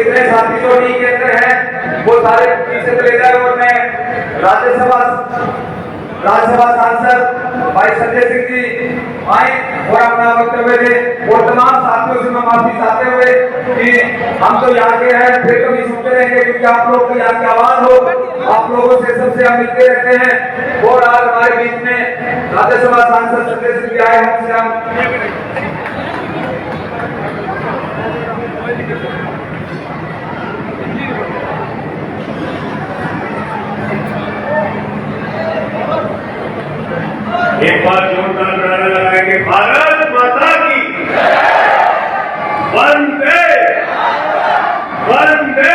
जितने साथी जो डी के अंदर हैं वो सारे पीछे चले जाए और मैं राज्यसभा सांसद भाई संजय सिंह जी आए और अपना वक्तव्य दे और तमाम साथियों से मैं माफी चाहते हुए कि हम तो यहाँ के हैं, फिर कभी सुनते रहेंगे क्योंकि आप लोग तो यहाँ की आवाज हो, आप लोगों से सबसे हम मिलते रहते हैं। और आज हमारे बीच में राज्यसभा सांसद संजय सिंह जी आए, हमसे हम एक बार जोरदार नारा लगाएंगे, भारत माता की वंदे वंदे।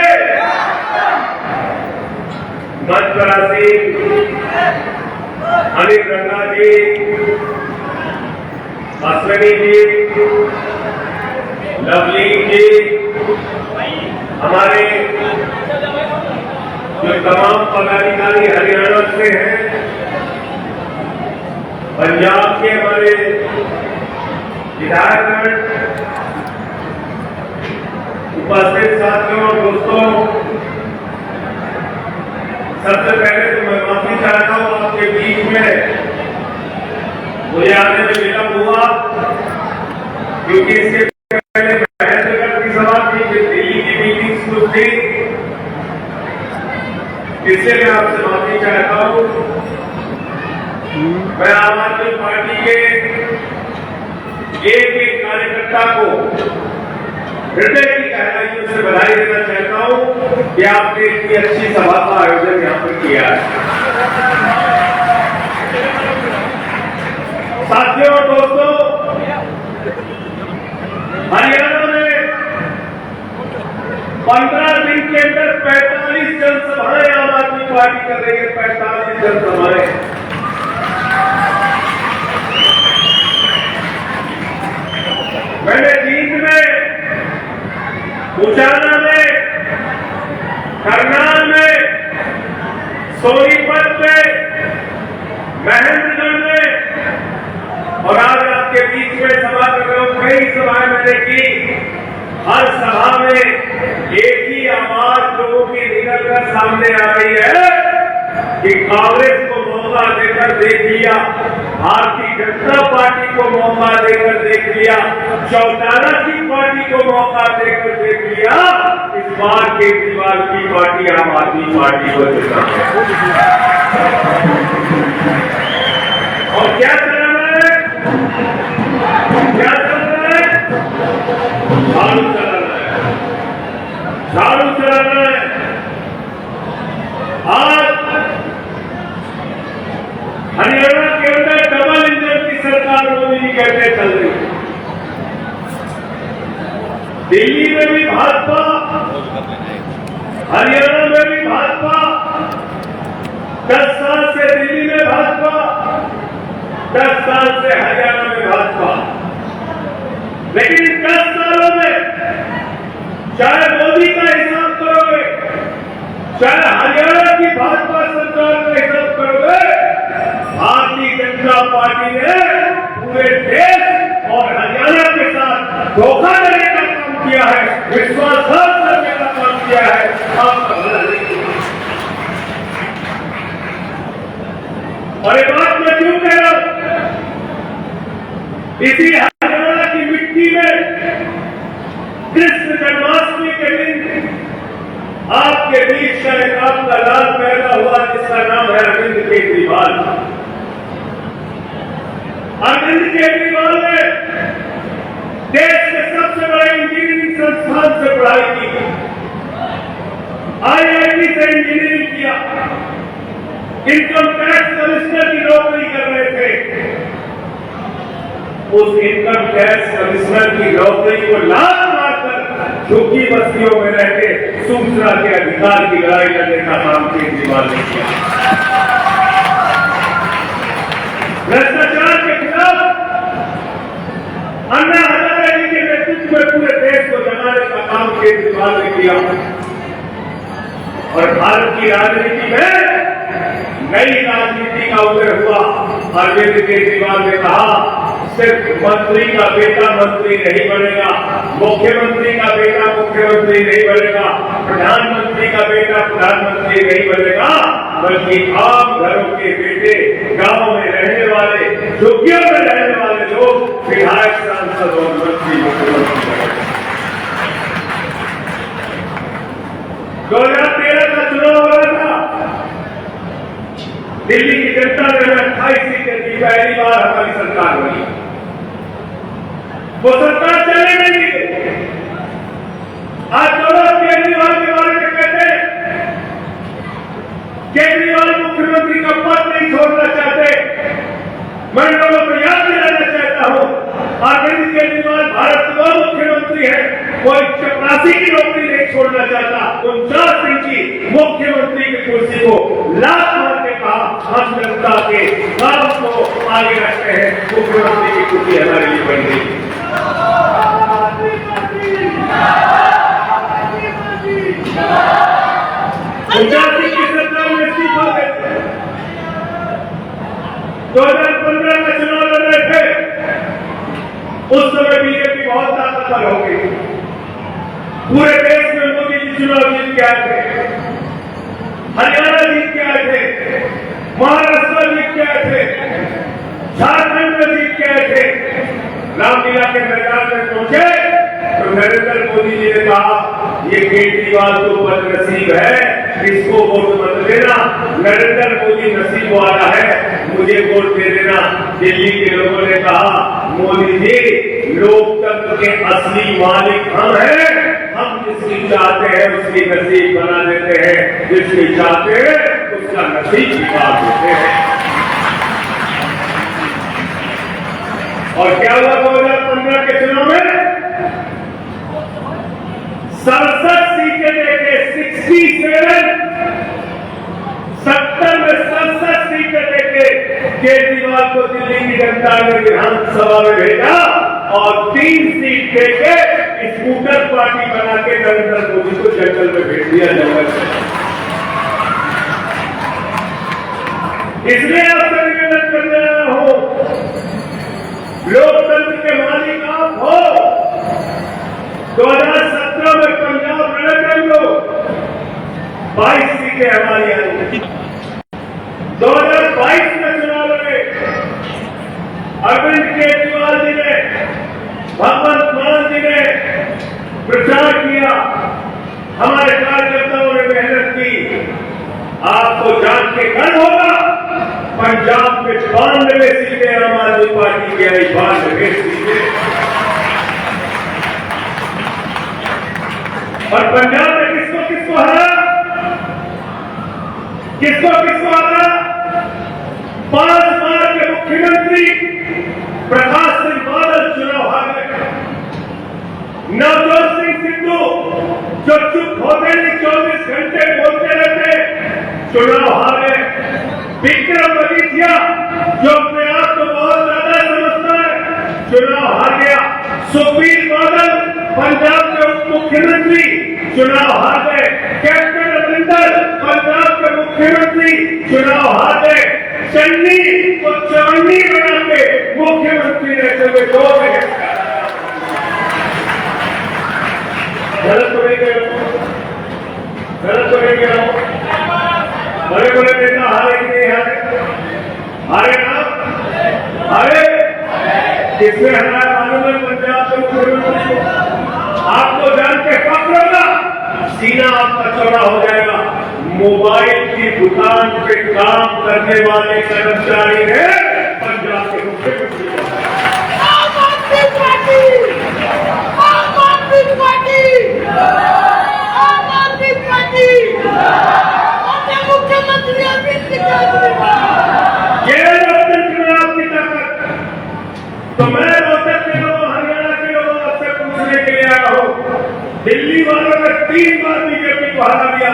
मंच पर आसीन अनिल रंगा जी, अश्विनी जी, लवली जी, हमारे जो तमाम पदाधिकारी हरियाणा से हैं, पंजाब के हमारे विधायकगण, उपस्थित साथियों और दोस्तों, सबसे पहले तो मैं माफी चाहता हूं आपके बीच में मुझे आने में विलंब हुआ, क्योंकि इसके पहले महेंद्रगढ़ की सभा थी, दिल्ली की मीटिंग शुरू थी, इसलिए मैं आपसे माफी चाहता हूं। मैं आम आदमी पार्टी के एक एक कार्यकर्ता को हृदय की गहराइयों से बधाई देना चाहता हूं कि आपने इतनी अच्छी सभा का आयोजन यहां पर किया है। साथियों और दोस्तों, हरियाणा में 15 दिन के अंदर 45 जनसभाएं आम आदमी पार्टी कर रही है, 45 जनसभाएं। मैंने जींद में, उचाना में, करनाल में, सोनीपत में, महेंद्रगढ़ में और आज आपके बीच में सभा कर रहा हूं। कई सभाएं मैंने की, हर सभा में एक ही आवाज लोगों की निकलकर सामने आ रही है कि कांग्रेस को मौका देकर देख लिया, भारतीय जनता पार्टी को मौका देकर देख लिया, चौटाला की पार्टी को मौका देकर देख लिया, इस बार केजरीवाल की पार्टी आम आदमी पार्टी को जिता है। और क्या चलाना है, क्या चलाना है, झाड़ू चलाना है, झाड़ू चलाना है। आज हरियाणा के अंदर डबल इंजन की सरकार मोदी जी कहते चल रही है। दिल्ली में भी भाजपा, हरियाणा में भी भाजपा, 10 साल से दिल्ली में भाजपा, 10 साल से हरियाणा में भाजपा। लेकिन इन 10 सालों में चाहे मोदी का हिसाब करोगे, चाहे हरियाणा की भाजपा सरकार का हिसाब करोगे, भारतीय जनता पार्टी ने पूरे देश और हरियाणा के साथ धोखा देने का काम किया है, विश्वासघात करने का काम किया है। और एक बात मैं क्यों कह रहा हूं, इसी हरियाणा की मिट्टी में कृष्ण जन्माष्टमी के दिन आपके बीच का एक आपका लाल पैदा हुआ जिसका नाम है अरविंद केजरीवाल। अरविंद केजरीवाल ने देश के सबसे बड़े इंजीनियरिंग संस्थान से पढ़ाई की, IIT से इंजीनियरिंग किया, इनकम टैक्स कमिश्नर की नौकरी कर रहे थे। उस इनकम टैक्स कमिश्नर की नौकरी को लात मारकर झुग्गी बस्तियों में रहकर सूचना के अधिकार की लड़ाई लड़ने का काम केजरीवाल ने किया। भ्रष्टाचार के खिलाफ अन्ना हजारे जी के नेतृत्व में पूरे देश को जगाने का काम केजरीवाल ने किया। और भारत की राजनीति में नई राजनीति का उदय हुआ। अरविंद केजरीवाल ने कहा सिर्फ मंत्री का बेटा मंत्री नहीं बनेगा, मुख्यमंत्री का बेटा मुख्यमंत्री नहीं बनेगा, प्रधानमंत्री का बेटा प्रधानमंत्री नहीं बनेगा, बल्कि आम घरों के बेटे, गांव में रहने वाले, झुग्गियों में रहने वाले लोग विधायक, सांसद और मंत्री मुख्यमंत्री बनेंगे। 2013 का चुनाव हो रहा था, दिल्ली की जनता ने 28 सीटें दी, पहली बार हमारी सरकार बनी। वो सरकार चले नहीं दी। आज जो लोग केजरीवाल के बारे में कहते हैं, केजरीवाल मुख्यमंत्री का पद नहीं छोड़ना चाहते, मैं लोगों को याद दिलाना चाहता हूं, अरविंद केजरीवाल भारत का मुख्यमंत्री है, कोई चपरासी की नौकरी नहीं छोड़ना चाहता। 49 इंची मुख्यमंत्री की कुर्सी को लात मार के कहा, हम जनता के काम को आगे रखते हैं, मुख्यमंत्री की कुर्सी हमारे लिए बन गई। पंजाबी की सरकार में इस्तीफा दे 2015 का चुनाव लड़ रहे थे, उस समय बीजेपी बहुत ताकतवर हो गई। पूरे देश में मोदी जी चुनाव जीत के आए थे, हरियाणा जीत के आए थे, महाराष्ट्र जीत के आए थे, झारखंड में जीत के आए थे। रामलीला के मैदान में पहुंचे तो नरेंद्र मोदी जी ने कहा, ये केजरीवाल तो बदनसीब है, इसको वोट मत देना। नरेंद्र मोदी नसीब वाला है, मुझे वोट दे देना। दिल्ली के लोगों ने कहा, मोदी जी लोकतंत्र के असली मालिक हम हैं, हम जिसकी चाहते हैं उसकी नसीब बना देते हैं, जिसकी चाहते हैं उसका नसीब बिगाड़ देते हैं। और क्या हुआ 2015 के चुनाव में? 67 सीटें लेके 67 70 में 67 सीटें लेके केजरीवाल को दिल्ली की जनता ने विधानसभा में भेजा और 3 सीट लेके स्कूटर पार्टी बना के नरेंद्र मोदी को जंगल में भेज दिया। जंगल में इसलिए आपसे निवेदन करने आया हूं, लोकतंत्र के मालिक आप हो। 2017 में पंजाब लड़े थे हम लोग, 22 सीटें हमारी आई। 2022 में चुनाव लड़े, अरविंद केजरीवाल जी ने, भगवंत मान जी ने प्रचार किया, हमारे कार्यकर्ताओं ने मेहनत की। आपको जान के गर्व होगा, पंजाब में 92 सीटें आम आदमी पार्टी की आई, 92 सीटें। और पंजाब में किसको किसको हरा? किसको किसको हरा? 5 बार के मुख्यमंत्री प्रकाश सिंह बादल चुनाव हार गए। नवजोत सिंह सिद्धू जो चुप होते नहीं, 24 घंटे बोलते रहते, चुनाव हार गए। विक्रम मजीठिया जो अपने आप को बहुत ज्यादा समझता है, चुनाव हार गया। सुखबीर बादल पंजाब के उप मुख्यमंत्री चुनाव हार गए। कैप्टन अमरिंदर पंजाब के मुख्यमंत्री चुनाव हार गए। चन्नी को चवन्नी बना के मुख्यमंत्री रहते हुए 2 महीने गलत तो नहीं कह रहा, गलत तो नहीं कह रहा। बड़े बड़े नेता हारे कि नहीं हारे? हारे ना? हारे? किसने हराया मालूम है? पंजाब के मुख्यमंत्री को। आपको जान के फक्र होगा, सीना आपका चौड़ा हो जाएगा। मोबाइल की दुकान पे काम करने वाले कर्मचारी है पंजाब के मुख्यमंत्री। आम आदमी पार्टी, आम आदमी पार्टी, आम आदमी पार्टी, मुख्यमंत्री अरविंद केजरीवाल। ये लोकतंत्र में आपकी ताकत। तो मैं रोहतक के लोगों, हरियाणा के लोगों आपसे पूछने के लिए आया हूं, दिल्ली वालों ने 3 बार बीजेपी को हरा दिया,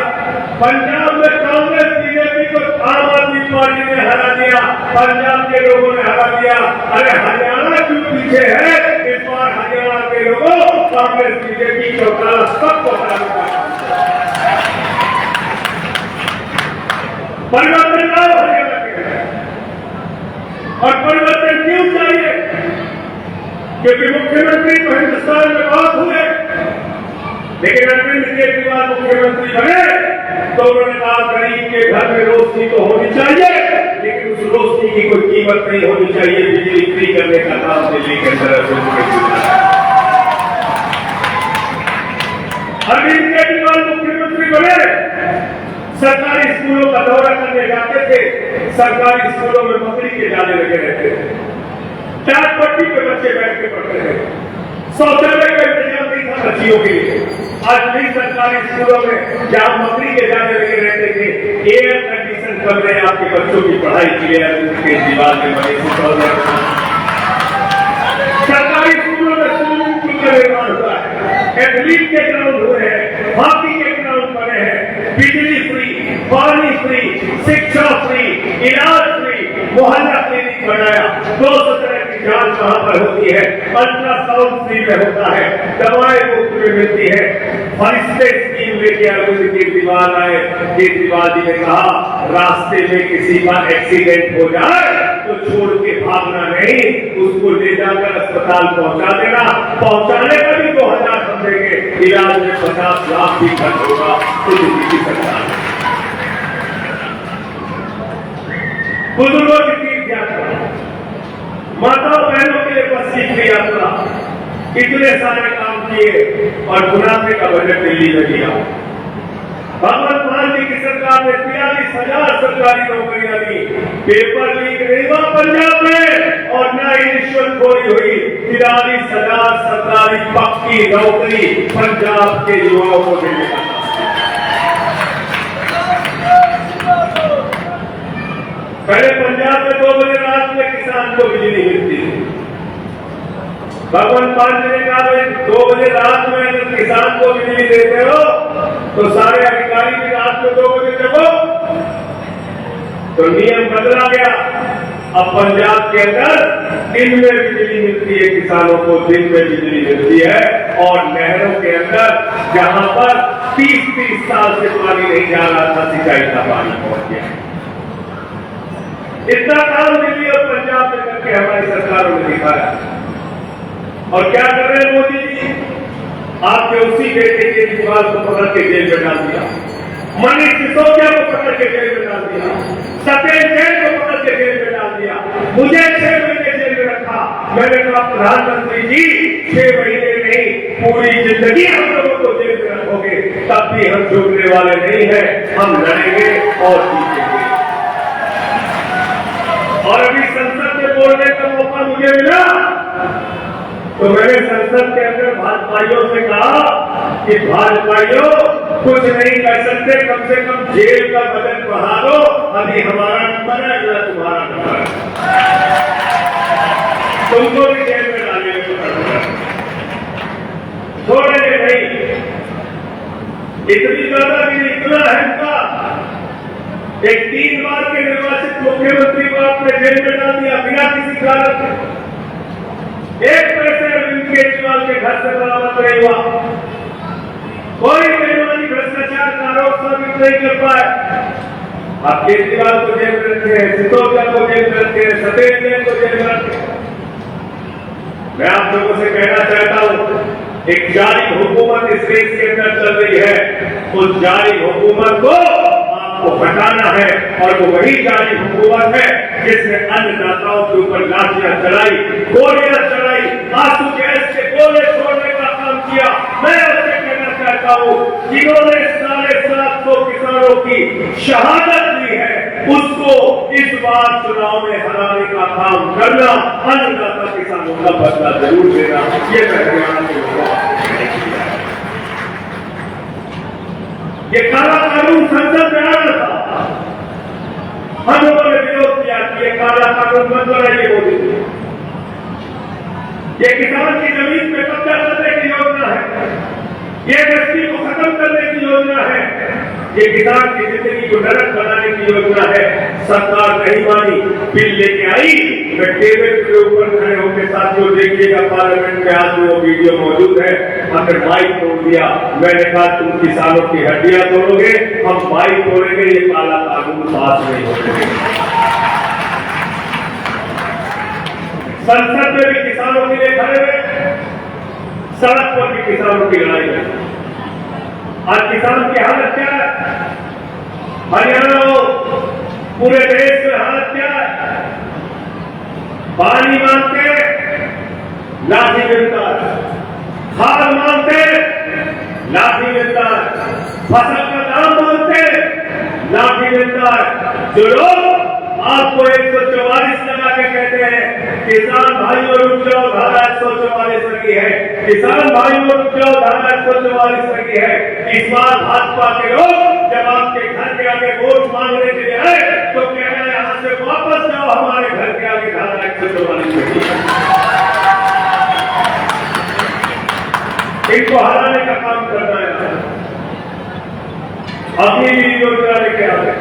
पंजाब में कांग्रेस बीजेपी को आम आदमी पार्टी ने हरा दिया, पंजाब के लोगों ने हरा दिया। अरे हरियाणा क्यों पीछे है? इस बार हरियाणा के लोगों कांग्रेस बीजेपी चौटाला सबको हरा दिया। परिवर्तन लाओ हरियाणा के, और परिवर्तन क्यों चाहिए? क्योंकि मुख्यमंत्री तो हिंदुस्तान में बहुत हुए, लेकिन अरविंद केजरीवाल मुख्यमंत्री बने तो उन्होंने कहा गरीब के घर में रोशनी तो होनी चाहिए, लेकिन उस रोशनी की कोई कीमत नहीं होनी चाहिए। बिजली फ्री करने का काम दिल्ली के अंदर अरविंद केजरीवाल मुख्यमंत्री बने, सरकारी स्कूलों का दौरा करने जाते थे, सरकारी स्कूलों में बकरी के जाने लगे रहते थे, चार पट्टी पे बच्चे बैठ के पढ़ते थे, शौचालय का इंतजाम नहीं था बच्चियों के लिए। आज भी सरकारी स्कूलों में जहां बकरी के जाने लगे रहते थे, एयर कंडीशन कमरे आपके बच्चों की पढ़ाई के लिए केजरीवाल ने बने। सरकारी स्कूलों में स्विमिंग पूल का निर्माण हुआ है, एथलीट के ग्राउंड हुए हैं, हॉकी के ग्राउंड बने हैं, बिजली फ्री, पानी फ्री, शिक्षा फ्री, इलाज फ्री, मोहल्ला क्लिनिक बनाया, 200 तरह की जांच वहां पर होती है, अल्ट्रासाउंड फ्री में होता है, दवाएं मुफ्त में मिलती है। फरिश्ते स्कीम लेके अरविंद केजरीवाल आए। केजरीवाल जी ने कहा रास्ते में किसी का एक्सीडेंट हो जाए तो छोड़ के भागना नहीं, उसको ले जाकर अस्पताल पहुंचा देना, पहुंचाने का भी 2000 हम देंगे, इलाज में 50 लाख भी खर्च होगा। तो दिल्ली की सरकार बुजुर्गों की तीर्थ यात्रा, माताओं बहनों के लिए बस की यात्रा, इतने सारे काम किए और मुनाफे का बजट दिल्ली में दिया। भगवंत मान जी की सरकार ने 43,000 सरकारी नौकरियां दी, पेपर लीक नहीं हुआ पंजाब में और न ही रिश्वतखोरी हुई। 43,000 सरकारी पक्की नौकरी पंजाब के युवाओं को देने का। पहले पंजाब में 2 बजे रात में किसान को बिजली मिलती थी। भगवंत मान जी ने कहा 2 बजे रात में अगर किसान को बिजली देते हो तो सारे अधिकारी भी रात में 2 बजे जगो। तो नियम बदला गया, अब पंजाब के अंदर दिन में बिजली मिलती है, किसानों को दिन में बिजली मिलती है। और नहरों के अंदर जहां पर 30-30 साल से पानी नहीं जा रहा था, सिंचाई का पानी पहुंच गया। इतना काम दिल्ली और पंजाब में करके हमारी सरकारों ने दिखाया। और क्या कर रहे हैं मोदी जी? आपके उसी बेटे केजरीवाल को पकड़ के जेल में डाल दिया, मनीष सिसोदिया को पकड़ के जेल में डाल दिया, सत्येंद्र जैन को पकड़ के जेल में डाल दिया, मुझे 6 महीने जेल में रखा। मैंने कहा प्रधानमंत्री जी 6 महीने नहीं, पूरी जिंदगी हम लोगों को जेल में रखोगे, तब भी हम झुकने वाले नहीं हैं, हम लड़ेंगे और जीतेंगे। और अभी संसद में बोलने का मौका मुझे मिला तो मैंने संसद के अंदर भाजपाइयों से कहा कि भाजपाइयों कुछ नहीं कर सकते, कम से कम जेल का बजट बढ़ा दो। अभी हमारा नंबर है, अगला तुम्हारा नंबर है, तुमको भी जेल में डालेंगे, छोड़ेंगे नहीं। इतनी ज्यादा भी इतना है इनका, एक 3 बार के निर्वाचित मुख्यमंत्री को आपने जेल में डाल दिया बिना किसी कारण के। एक पैसे अरविंद केजरीवाल के घर से बरामद नहीं हुआ, कोई बेईमानी भ्रष्टाचार का आरोप साबित नहीं कर पाए। आप केजरीवाल को जेल में रखे हैं, सिसोदिया को जेल में रखे हैं, सत्येंद्र जैन को जेल में रखे हैं। मैं आप लोगों से कहना चाहता हूं, एक जारी हुकूमत इस देश के अंदर चल रही है, उस जारी हुकूमत को को हटाना है। और वो वही जारी हुकूमत है जिसने अन्नदाताओं के ऊपर लाठियां चलाई, गोलियां चलाई, आंसू गैस के गोले छोड़ने का काम किया। मैं आपसे कहना चाहता हूं, जिन्होंने 750 किसानों की शहादत दी है, उसको इस बार चुनाव में हराने का काम करना, अन्नदाता किसानों का बदला जरूर देना, ये मैं हरियाणा के लोगों को। ये काला कानून संसद में आ रहा था, हम लोगों ने विरोध किया कि ये काला कानून बंद कराइए मोदी जी। ये किसान की जमीन पे कब्जा करने की योजना है, ये एमएसपी को खत्म करने की योजना है, ये किसान की जिंदगी को नरक बनाने की योजना है। सरकार नहीं मानी, बिल लेके आई। मैं टेबल के ऊपर खड़े होकर साथियों देखिएगा, पार्लियामेंट में आज वो वीडियो मौजूद है, हमने माइक तोड़ दिया। मैंने कहा तुम किसानों की हड्डियां तोड़ोगे, हम माइक तोड़ेंगे, ये काला कानून पास नहीं होने देंगे। संसद में भी किसानों के लिए खड़े हुए, सड़क पर भी किसानों की लड़ाई है। आज किसान की हालत क्या है? हरियाणा हो, पूरे देश में हालत क्या है? पानी मांगते लाठी मिलता है, खाद मांगते लाठी मिलता है, फसल का दाम मांगते लाठी मिलता है। जो लोग आपको 144 लगा के कहते हैं किसान भाइयों रुक जाओ, धारा 144 लगी है, किसान भाइयों रुक जाओ, धारा 144 लगी है। इस बार भाजपा के लोग जब आपके घर के आगे वोट मांगने के लिए आए तो कहना है यहां से वापस जाओ, हमारे घर के आगे धारा 144 लगी है। इनको हराने का काम करना है। अग्निवीर योजना लेके आ गए।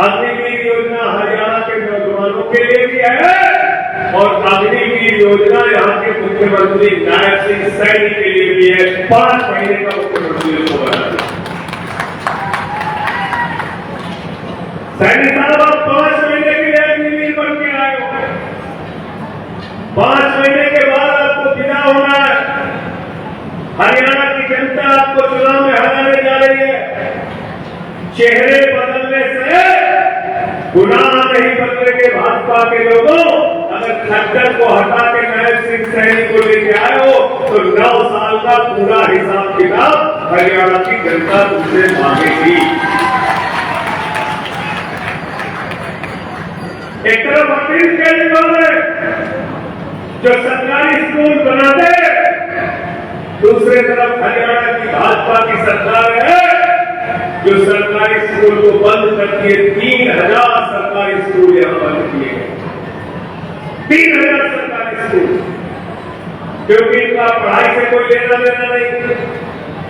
अग्निवीर योजना हरियाणा के नौजवानों के लिए भी है और अग्निवीर योजना यहाँ के मुख्यमंत्री नायब सिंह सैनी के लिए भी है। 5 महीने का मुख्यमंत्री को बना दिया। सैनी साहब आप 5 महीने के लिए अग्निवीर बन के आए हो। 5 महीने के बाद आपको विदा होना है। हरियाणा की जनता आपको चुनाव में हराने जा रही है। चेहरे बदलने से गुनाह नहीं बदलेंगे भाजपा के लोगों। अगर खट्टर को हटा के नायब सिंह सैनी को लेके आए हो तो 9 साल का पूरा हिसाब किताब हरियाणा की जनता तुमसे मांगेगी। एक तरफ अरविंद केजरीवाल है जो सरकारी स्कूल बनाते, दूसरे तरफ हरियाणा की भाजपा की सरकार है जो सरकारी स्कूल को बंद करती है। 3000 सरकारी स्कूल यहां बंद किए गए। 3000 सरकारी स्कूल, क्योंकि इनका पढ़ाई से कोई लेना देना नहीं,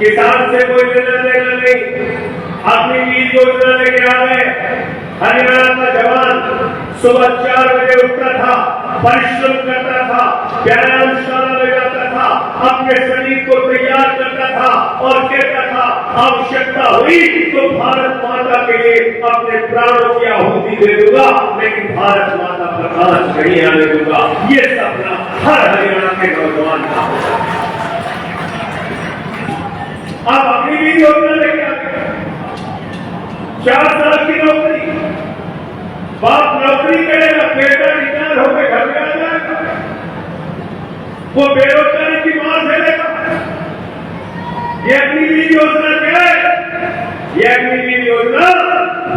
किसान से कोई लेना देना नहीं। अग्निवीर योजना लेके आ गए। हरियाणा का जवान सुबह 4 बजे उठता था, परिश्रम करता था, व्यायामशाला में जाता था, अपने शरीर को तैयार करता था और कहता था आवश्यकता हुई तो भारत माता के लिए अपने प्राणों की आहुति दे दूंगा, लेकिन भारत माता पर आंच नहीं आने दूंगा। ये सपना हर हरियाणा के नौजवान का। आप अग्निवीर योजना लेके आ गए। 4 साल की नौकरी, बाप नौकरी करेगा, बेटा रिटायर होकर घर में आ जाएगा, वो बेरोजगारी की मार झेलेगा। ये अग्निवीर योजना क्या है? ये अग्निवीर योजना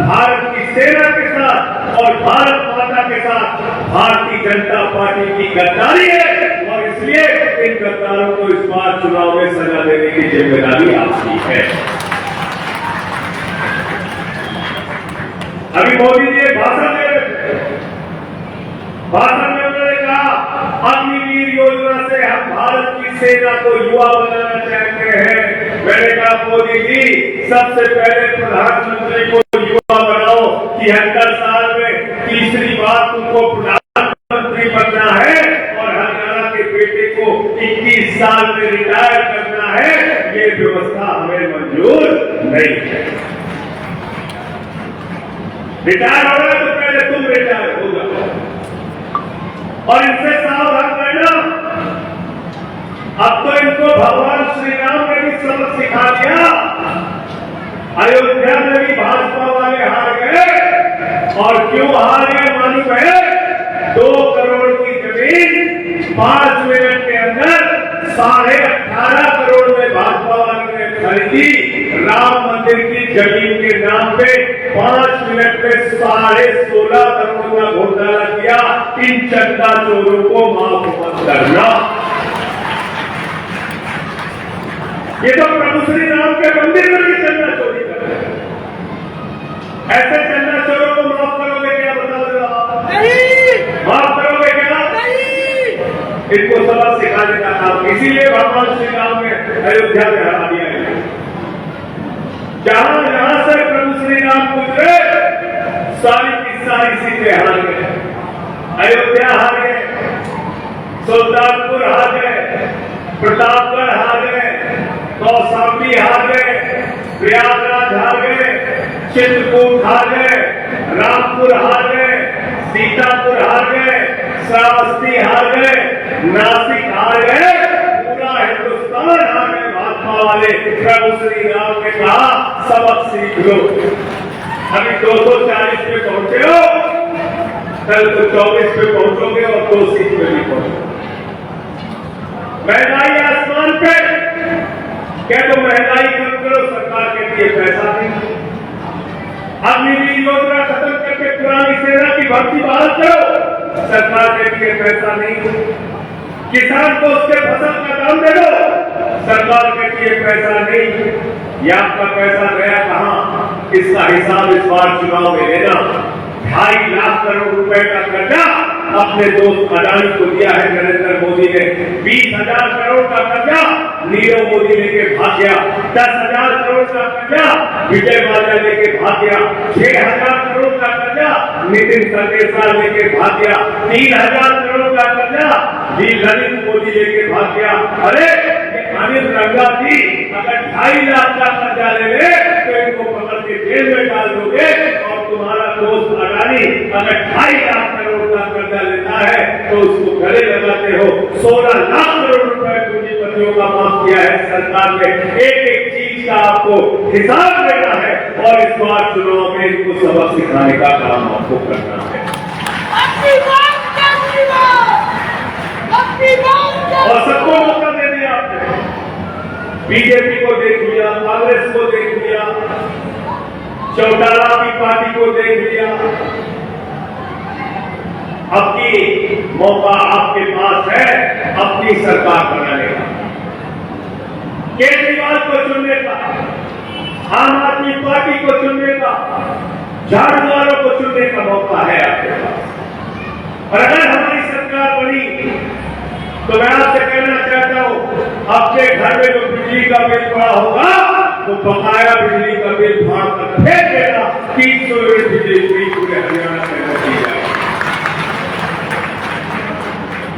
भारत की सेना के साथ और भारत माता के साथ भारतीय जनता पार्टी की गद्दारी है और इसलिए इन गद्दारों को इस बार चुनाव में सजा देने की जिम्मेदारी आपकी है। अभी मोदी जी एक भाषण दे रहे थे। भाषण में उन्होंने कहा अग्निवीर योजना से हम भारत की सेना को युवा बनाना चाहते हैं। मैंने कहा मोदी जी सबसे पहले प्रधानमंत्री को युवा बनाओ। 73 साल में तीसरी बार तुमको प्रधानमंत्री बनना है और हरियाणा के बेटे को 21 साल में रिटायर करना है। ये व्यवस्था हमें मंजूर नहीं है। रिटायर हो रहा है तो पहले तुम रिटायर हो जाओ और इनसे सावधान रहना। अब तो इनको भगवान श्री राम ने भी सबक सिखा दिया। अयोध्या में भी भाजपा वाले हार गए और क्यों हार गए मालूम है? 2 करोड़ की जमीन 5 मिनट के अंदर 18.5 करोड़ में भाजपा वाले ने खरीदी। राम मंदिर की जमीन के नाम पे 5 मिनट में 16.5 करोड़ का घोटाला किया। इन चंदा चोरों को माफ मत करना। ये तो प्रभु श्री राम के मंदिर में भी चंदा चोरी कर रहे हैं। ऐसे चंदा चोरों को माफ करोगे क्या? बता दो। नहीं। माफ करोगे क्या? नहीं। इनको सबक सिखाने का काम, इसीलिए भगवान श्री राम ने अयोध्या में हरा दिया है। जहां से प्रभु श्री राम गुजरे सारी की सारी सीटें हार गए। अयोध्या हार गए, सुल्तानपुर हार गए, प्रतापगढ़ हार गए, कौशाम्बी हार गए, प्रयागराज हार गए, चित्रकूट हार गए, रामपुर हार गए, सीतापुर हार गए, श्रावस्ती हार गए, नासिक हार गए, पूरा हिंदुस्तान हार गए भाजपा वाले। प्रभु श्री राम ने कहा सबक सीख लो। अभी 240 पे पहुंचे हो, कल तो 24 पे पहुंचोगे और 2 सीट पे भी पहुंचोगे। महंगाई आसमान पे, क्या तो महंगाई कम करो, सरकार कहती है पैसा नहीं। अग्निवीर योजना खत्म करके पुरानी सेना की भर्ती बहाल करो, सरकार कहती है पैसा नहीं। किसान को उसके फसल का दाम दे दो, सरकार कहती है पैसा नहीं। ये आपका पैसा गया कहां, इसका हिसाब इस बार चुनाव में लेना। 2.5 लाख करोड़ रुपए का कर्जा अपने दोस्त अडानी को दिया है नरेंद्र मोदी ने। 20,000 करोड़ का कर्जा नीरव मोदी लेके भाग गया। 10,000 करोड़ का कर्जा विजय माल्या लेके भाग गया। 6,000 करोड़ का कर्जा नितिन सरदेसाई लेके भाग गया। 3,000 करोड़ का कर्जा ललित मोदी लेके भाग गया। अरे अनिल रंगा जी अगर 2.5 लाख का कर्जा ले ले तो इनको पकड़ के जेल में डाल दोगे, और तुम्हारा दोस्त अडानी अगर 2.5 लाख करोड़ का कर्जा लेता है तो उसको गले लगाते हो। 16 लाख करोड़ रुपए पूंजीपतियों का माफ किया है सरकार ने। एक एक चीज का आपको हिसाब देना है, और इस बार चुनाव में इनको सबक सिखाने का काम आपको करना है। और सबको मौका दे दिया आपने। बीजेपी को देख लिया, कांग्रेस को देख लिया, चौटाला की पार्टी को देख लिया। अब की मौका आपके पास है अपनी सरकार बनाने का, केजरीवाल को चुनने का, आम आदमी पार्टी को चुनने का, झाड़ू वालों को चुनने का मौका है आपके पास। और अगर हमारी सरकार बनी तो मैं आपसे कहना चाहता हूं, आपके घर में जो बिजली का बिल पड़ा होगा तो बकाया बिजली का बिल फाड़ कर फेंक देना। 300 यूनिट बिजली फ्री पूरे हरियाणा में दी जाए।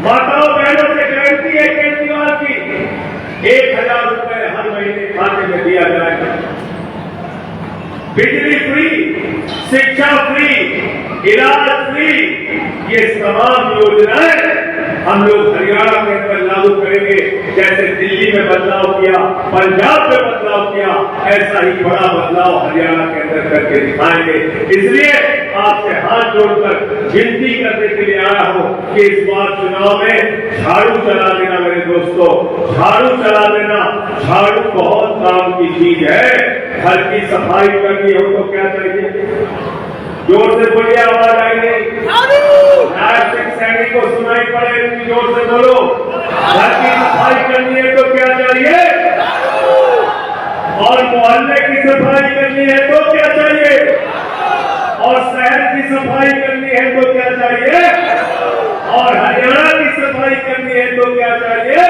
माताओं बहनों से गारंटी है केजरीवाल की, 1,000 रुपए हर महीने खाते में दिया जाएगा। बिजली फ्री, शिक्षा फ्री, इलाज फ्री, ये तमाम योजनाएं हम लोग हरियाणा के अंदर लागू करेंगे। जैसे दिल्ली में बदलाव किया, पंजाब में बदलाव किया, ऐसा ही बड़ा बदलाव हरियाणा के अंदर करके दिखाएंगे। इसलिए आपसे हाथ जोड़कर विनती करने के लिए आया हूं कि इस बार चुनाव में झाड़ू चला देना मेरे दोस्तों, झाड़ू चला देना। झाड़ू बहुत काम की चीज है। घर की सफाई करनी हो तो क्या चाहिए? जोर से बोलिए, आवाज आएगी। नागरिक सैनिक को सुनाई पड़े, जोर से बोलो। घर की सफाई करनी है तो क्या चाहिए? और मोहल्ले की सफाई करनी है तो क्या चाहिए? और शहर की सफाई करनी है तो क्या चाहिए? और हरियाणा की सफाई करनी है तो क्या चाहिए?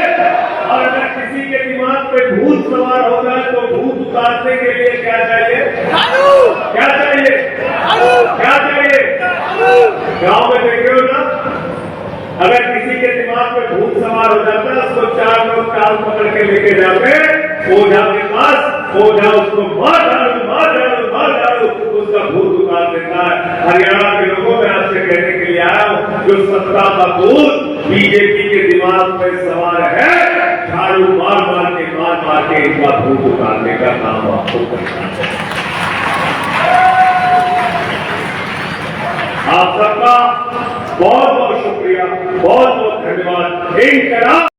और अगर किसी के दिमाग पे भूत सवार हो जाए तो भूत उतारने के लिए क्या चाहिए? क्या चाहिए? क्या चाहिए? गांव में देखे हो ना, अगर किसी के दिमाग पे भूत सवार हो जाता है उसको 4 लोग काल पकड़ के लेके जाते ओझा के पास। ओझा उसको मार डालू, मार डालू, मार डालू, उसका भूत उतार देता है। हरियाणा के लोगों में आपसे कहने के लिए आया हूं, जो सत्ता का भूत बीजेपी के दिमाग में सवार है, झाड़ू मार मार के इनका भूत उतारने का काम आपको करना है। आप सबका बहुत बहुत शुक्रिया, बहुत बहुत धन्यवाद।